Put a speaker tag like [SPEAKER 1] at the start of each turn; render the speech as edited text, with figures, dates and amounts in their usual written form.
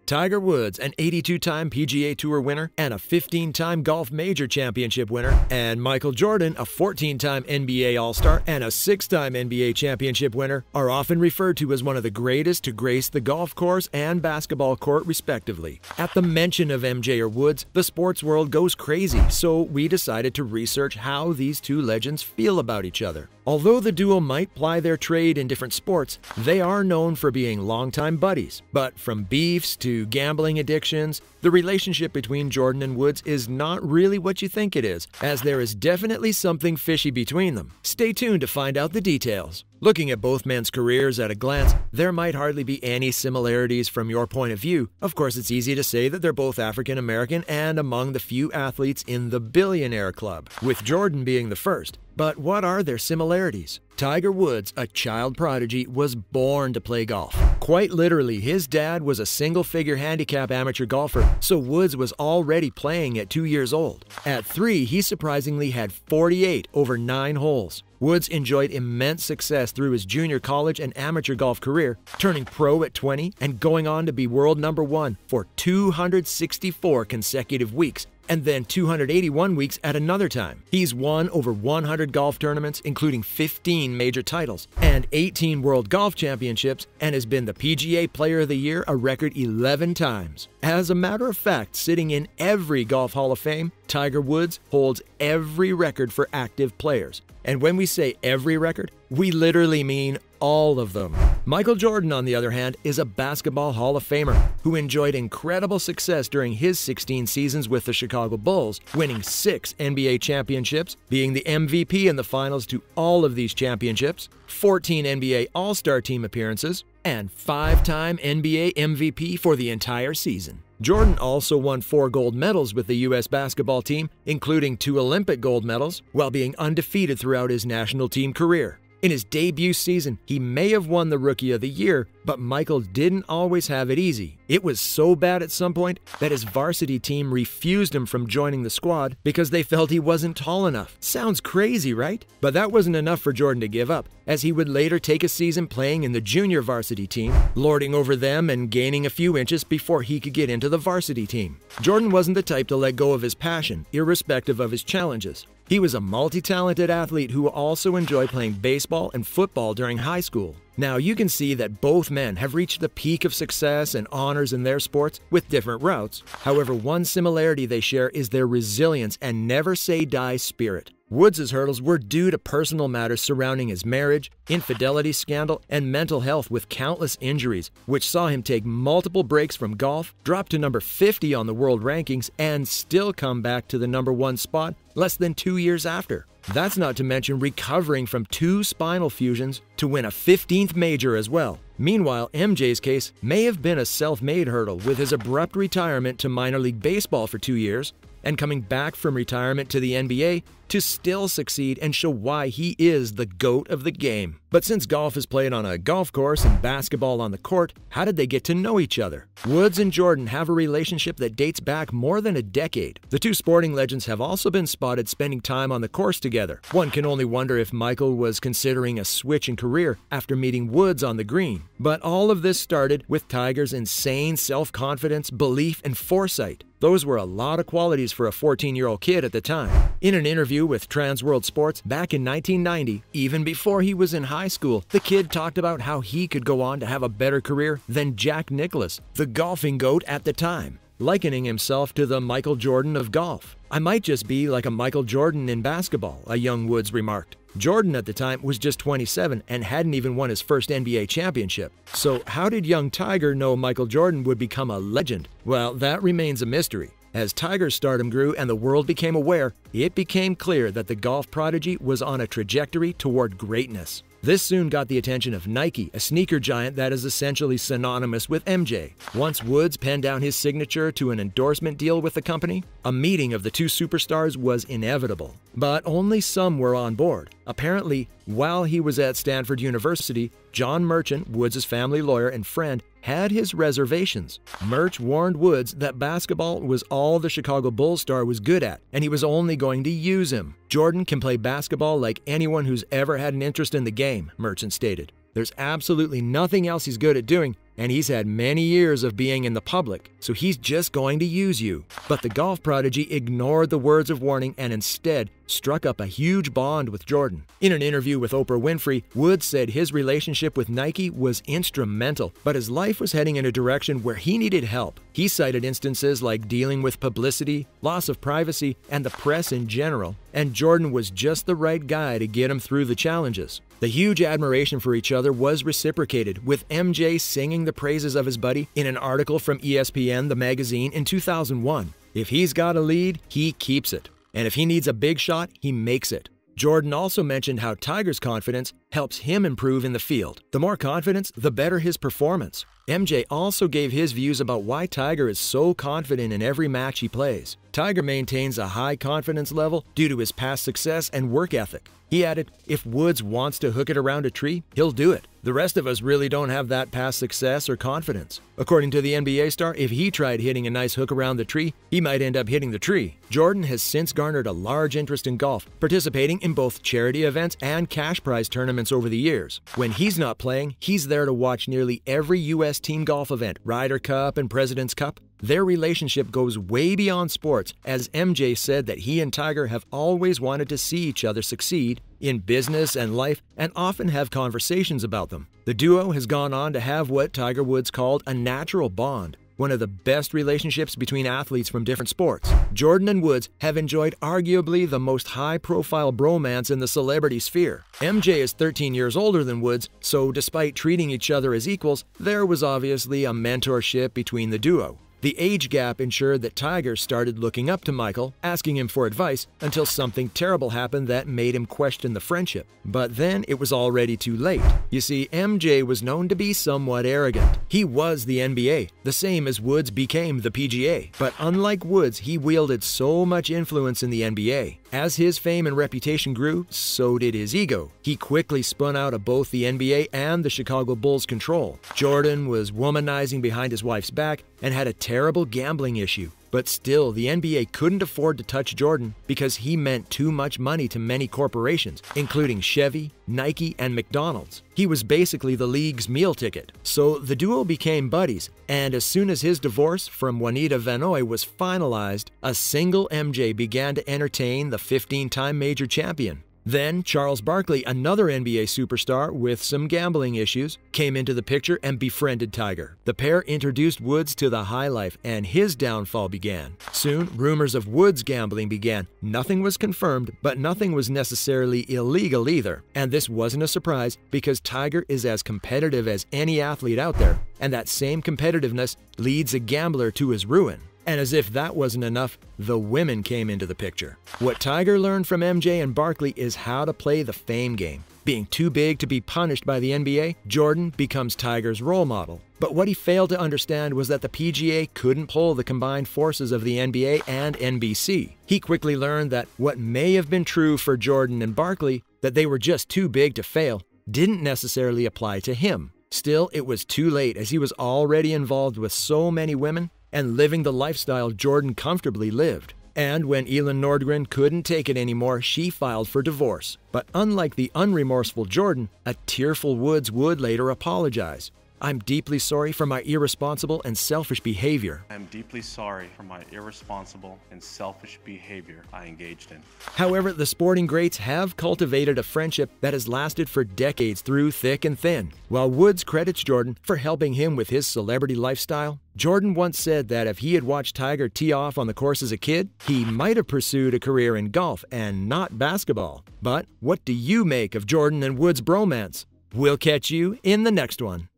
[SPEAKER 1] Tiger Woods, an 82-time PGA Tour winner and a 15-time golf major championship winner, and Michael Jordan, a 14-time NBA All-Star and a 6-time NBA championship winner, are often referred to as one of the greatest to grace the golf course and basketball court, respectively. At the mention of MJ or Woods, the sports world goes crazy, so we decided to research how these two legends feel about each other. Although the duo might ply their trade in different sports, they are known for being longtime buddies. But from beefs to gambling addictions, the relationship between Jordan and Woods is not really what you think it is, as there is definitely something fishy between them. Stay tuned to find out the details. Looking at both men's careers at a glance, there might hardly be any similarities from your point of view. Of course, it's easy to say that they're both African American and among the few athletes in the billionaire club, with Jordan being the first. But what are their similarities? Tiger Woods, a child prodigy, was born to play golf. Quite literally, his dad was a single-figure handicap amateur golfer, so Woods was already playing at 2 years old. At 3, he surprisingly had 48 over 9 holes. Woods enjoyed immense success through his junior college and amateur golf career, turning pro at 20 and going on to be world #1 for 264 consecutive weeks, and then 281 weeks at another time. He's won over 100 golf tournaments, including 15 major titles and 18 World Golf Championships, and has been the PGA Player of the Year a record 11 times. As a matter of fact, sitting in every Golf Hall of Fame, Tiger Woods holds every record for active players. And when we say every record, we literally mean all of them. Michael Jordan, on the other hand, is a basketball Hall of Famer who enjoyed incredible success during his 16 seasons with the Chicago Bulls, winning 6 NBA championships, being the MVP in the finals to all of these championships, 14 NBA All-Star team appearances, and 5-time NBA MVP for the entire season. Jordan also won 4 gold medals with the U.S. basketball team, including 2 Olympic gold medals, while being undefeated throughout his national team career. In his debut season, he may have won the Rookie of the Year, but Michael didn't always have it easy. It was so bad at some point that his varsity team refused him from joining the squad because they felt he wasn't tall enough. Sounds crazy, right? But that wasn't enough for Jordan to give up, as he would later take a season playing in the junior varsity team, lording over them and gaining a few inches before he could get into the varsity team. Jordan wasn't the type to let go of his passion, irrespective of his challenges. He was a multi-talented athlete who also enjoyed playing baseball and football during high school. Now, you can see that both men have reached the peak of success and honors in their sports with different routes. However, one similarity they share is their resilience and never-say-die spirit. Woods' hurdles were due to personal matters surrounding his marriage, infidelity scandal, and mental health with countless injuries, which saw him take multiple breaks from golf, drop to number 50 on the world rankings, and still come back to the #1 spot less than 2 years after. That's not to mention recovering from 2 spinal fusions to win a 15th major as well. Meanwhile, MJ's case may have been a self-made hurdle, with his abrupt retirement to minor league baseball for 2 years, and coming back from retirement to the NBA to still succeed and show why he is the GOAT of the game. But since golf is played on a golf course and basketball on the court, how did they get to know each other? Woods and Jordan have a relationship that dates back more than a decade. The two sporting legends have also been spotted spending time on the course together. One can only wonder if Michael was considering a switch in career after meeting Woods on the green. But all of this started with Tiger's insane self-confidence, belief, and foresight. Those were a lot of qualities for a 14-year-old kid at the time. In an interview with Trans World Sports back in 1990, even before he was in high school, the kid talked about how he could go on to have a better career than Jack Nicklaus, the golfing GOAT at the time, likening himself to the Michael Jordan of golf. "I might just be like a Michael Jordan in basketball," a young Woods remarked. Jordan at the time was just 27 and hadn't even won his first NBA championship. So how did young Tiger know Michael Jordan would become a legend? Well, that remains a mystery. As Tiger's stardom grew and the world became aware, it became clear that the golf prodigy was on a trajectory toward greatness. This soon got the attention of Nike, a sneaker giant that is essentially synonymous with MJ. Once Woods penned down his signature to an endorsement deal with the company, a meeting of the two superstars was inevitable. But only some were on board. Apparently, while he was at Stanford University, John Merchant, Woods' family lawyer and friend, had his reservations. Merch warned Woods that basketball was all the Chicago Bulls star was good at, and he was only going to use him. "Jordan can play basketball like anyone who's ever had an interest in the game," Merchant stated. "There's absolutely nothing else he's good at doing, and he's had many years of being in the public, so he's just going to use you. But the golf prodigy ignored the words of warning and instead struck up a huge bond with Jordan. In an interview with Oprah Winfrey, Woods said his relationship with Nike was instrumental, but his life was heading in a direction where he needed help. He cited instances like dealing with publicity, loss of privacy, and the press in general, and Jordan was just the right guy to get him through the challenges. The huge admiration for each other was reciprocated, with MJ singing the praises of his buddy in an article from ESPN, the magazine, in 2001. If he's got a lead, he keeps it. And if he needs a big shot, he makes it. Jordan also mentioned how Tiger's confidence helps him improve in the field. The more confidence, the better his performance. MJ also gave his views about why Tiger is so confident in every match he plays. Tiger maintains a high confidence level due to his past success and work ethic. He added, if Woods wants to hook it around a tree, he'll do it. The rest of us really don't have that past success or confidence. According to the NBA star, if he tried hitting a nice hook around the tree, he might end up hitting the tree. Jordan has since garnered a large interest in golf, participating in both charity events and cash prize tournaments over the years. When he's not playing, he's there to watch nearly every U.S. team golf event, Ryder Cup and President's Cup. Their relationship goes way beyond sports, as MJ said that he and Tiger have always wanted to see each other succeed in business and life and often have conversations about them. The duo has gone on to have what Tiger Woods called a natural bond, one of the best relationships between athletes from different sports. Jordan and Woods have enjoyed arguably the most high-profile bromance in the celebrity sphere. MJ is 13 years older than Woods, so despite treating each other as equals, there was obviously a mentorship between the duo. The age gap ensured that Tiger started looking up to Michael, asking him for advice, until something terrible happened that made him question the friendship. But then it was already too late. You see, MJ was known to be somewhat arrogant. He was the NBA, the same as Woods became the PGA. But unlike Woods, he wielded so much influence in the NBA. As his fame and reputation grew, so did his ego. He quickly spun out of both the NBA and the Chicago Bulls' control. Jordan was womanizing behind his wife's back and had a terrible gambling issue. But still, the NBA couldn't afford to touch Jordan because he meant too much money to many corporations, including Chevy, Nike, and McDonald's. He was basically the league's meal ticket. So the duo became buddies, and as soon as his divorce from Juanita Vanoy was finalized, a single MJ began to entertain the 15-time major champion. Then Charles Barkley, another NBA superstar with some gambling issues, came into the picture and befriended Tiger. The pair introduced Woods to the high life, and his downfall began. Soon, rumors of Woods gambling began. Nothing was confirmed, but nothing was necessarily illegal either. And this wasn't a surprise because Tiger is as competitive as any athlete out there, and that same competitiveness leads a gambler to his ruin. And as if that wasn't enough, the women came into the picture. What Tiger learned from MJ and Barkley is how to play the fame game. Being too big to be punished by the NBA, Jordan becomes Tiger's role model. But what he failed to understand was that the PGA couldn't pull the combined forces of the NBA and NBC. He quickly learned that what may have been true for Jordan and Barkley, that they were just too big to fail, didn't necessarily apply to him. Still, it was too late as he was already involved with so many women and living the lifestyle Jordan comfortably lived. And when Elin Nordgren couldn't take it anymore, she filed for divorce. But unlike the unremorseful Jordan, a tearful Woods would later apologize. I'm deeply sorry for my irresponsible and selfish behavior.
[SPEAKER 2] I'm deeply sorry for my irresponsible and selfish behavior I engaged in.
[SPEAKER 1] However, the sporting greats have cultivated a friendship that has lasted for decades through thick and thin. While Woods credits Jordan for helping him with his celebrity lifestyle, Jordan once said that if he had watched Tiger tee off on the course as a kid, he might have pursued a career in golf and not basketball. But what do you make of Jordan and Woods' bromance? We'll catch you in the next one.